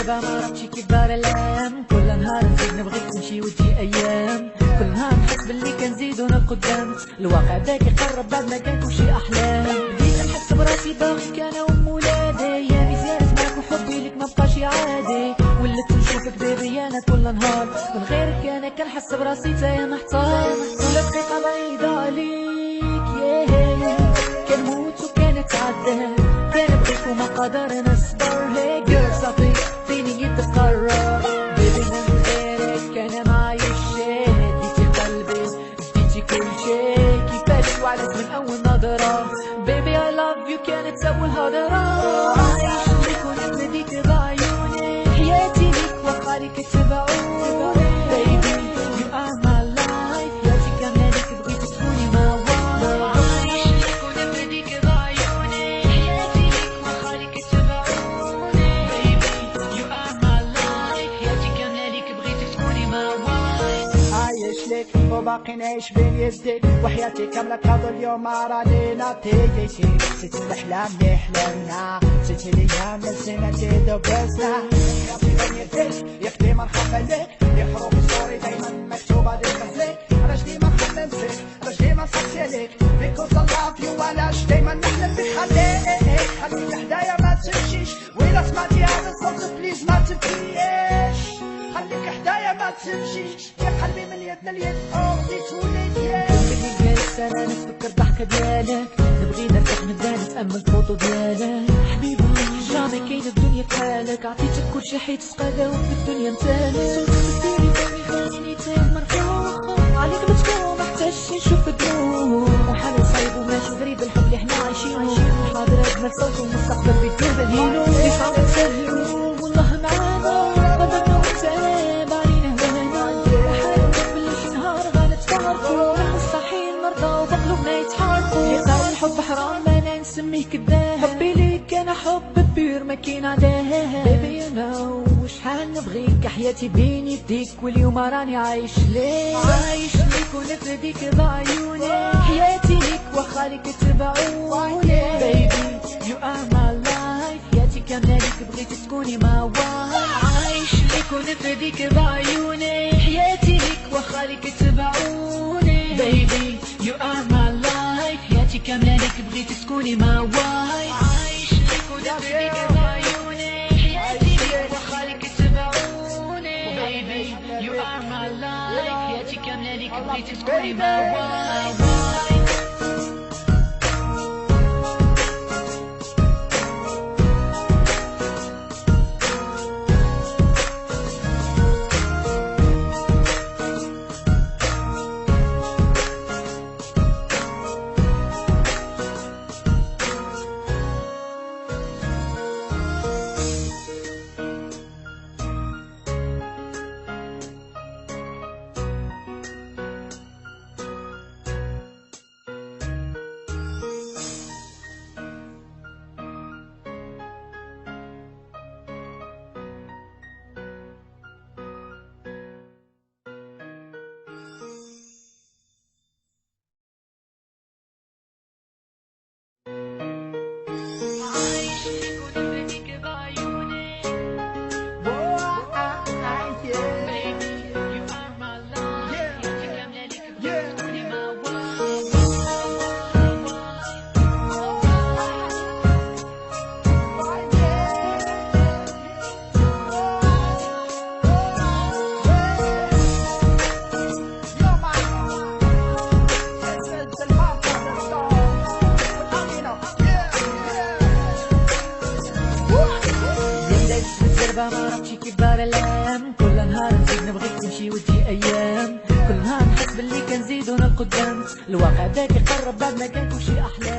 بزربة ما عرفتش كيف دار الايام، كل نهار نزيد نبغيك تمشي وتجي ايام، كل نهار نحس باللي كنزيدو لقدام، الواقع داك يقرب بعد ما كان كلشي احلام، بديت نحس براسي باغيك انا وام ولادي، ايامي زادت معاك وحبي لك ما بقاش عادي، ولت نشوفك بيبي انا كل نهار، من غيرك انا كنحس براسي تايه محتار، كل دقيقة بعيدة عليك ياه كنموت وكنتعذب، كنبغيك وما قادر نصبر، هي جيرل صافي فيني يتقرب، بيبي من غيرك انا معايش، اديتي قلبي اديتي كل شي، كيفاش وعدت من اول نظرة، بيبي I love you كانت اول هضرة، عايش ليك ونبديك بعيوني، حياتي ليك وخالك تبعوني، بيبي you are my life، حياتي كاملة ليك بغيت تكوني معايا، عايش ليك ونبديك بعيوني، حياتي ليك وخالك تبعوني، بيبي you are my life، حياتي كاملة ليك بغيت تكوني معايا، عايش لك وباقي نعيش بين يديك، وحياتي كاملة كادو اليوم راني نعطيك، نسيتي الأحلام اللي حلمنا، نسيتي الأيام اللي نسينا نزيدو بوسنا، حياتي بين يديك ياك ديما نخاف عليك، لي حروف الصوري دايما مكتوبة ديما فيك، علاش ديما نخمم فيك، علاش ديما نصحي عليك، because I love you علاش دايما نحلم بك، خليك حدايا ما تمشيش، وإلا سمعتي هذا الصوت بليز ما تبكيش، خليك حدايا ما تمشيش، يا قلبي من يدنا اليد أورديت وليت ياك، نبغي جالس انا نتفكر ضحكة ديالك، نبغي نرتاح نبدا نتأمل فوطو ديالك، حبيبي جامي كاين في الدنيا بحالك، عطيتك كلشي حيت تقادا وفي الدنيا متالك، صوتك ديري فمي خليني تايه مرفوع، عليك بتكون محتاجش نشوف دروب، وحالي صعيب وماشي غريب الحب اللي حنا عايشينو، حاضر أجمل صوت والمستقبل بيدير بالهيلو، اللي صعب نسهلو والله معانا، قدرنا ونتابع علينا هوانا، وحالنا باللي شي نهار غنتفارقو، مستحيل نرضى وبقلوبنا يتحاربو، يقدر الحب حرام انا نسميه كداب، حبي ليك انا حب كبير ما كاين عداه، بيبي انا وشحال نبغيك حياتي بين يديك، واليوم راني عايش ليك، عايش ليك ونفديك بعيوني، حياتي ليك وخالك تبعوني، بيبي you are my life، حياتي كاملة ليك بغيت تكوني معايا، عايش ليك ونفديك بعيوني، حياتي ليك وخالك تبعوني، بيبي you are my life، حياتي كاملة ليك بغيت تكوني معايا، عايش ليك ونفديك بعيوني، حياتي ليك وخالك تبعوني، بيبي you are my life، حياتي كاملة ليك بغيت تكوني معايا. ما عرفتش كيف دار الايام، كل نهار نزيد نبغيك تمشي وتجي ايام، كل نهار نحس باللي كنزيدو لقدام، الواقع داك يقرب بعد ما كان كلشي احلام.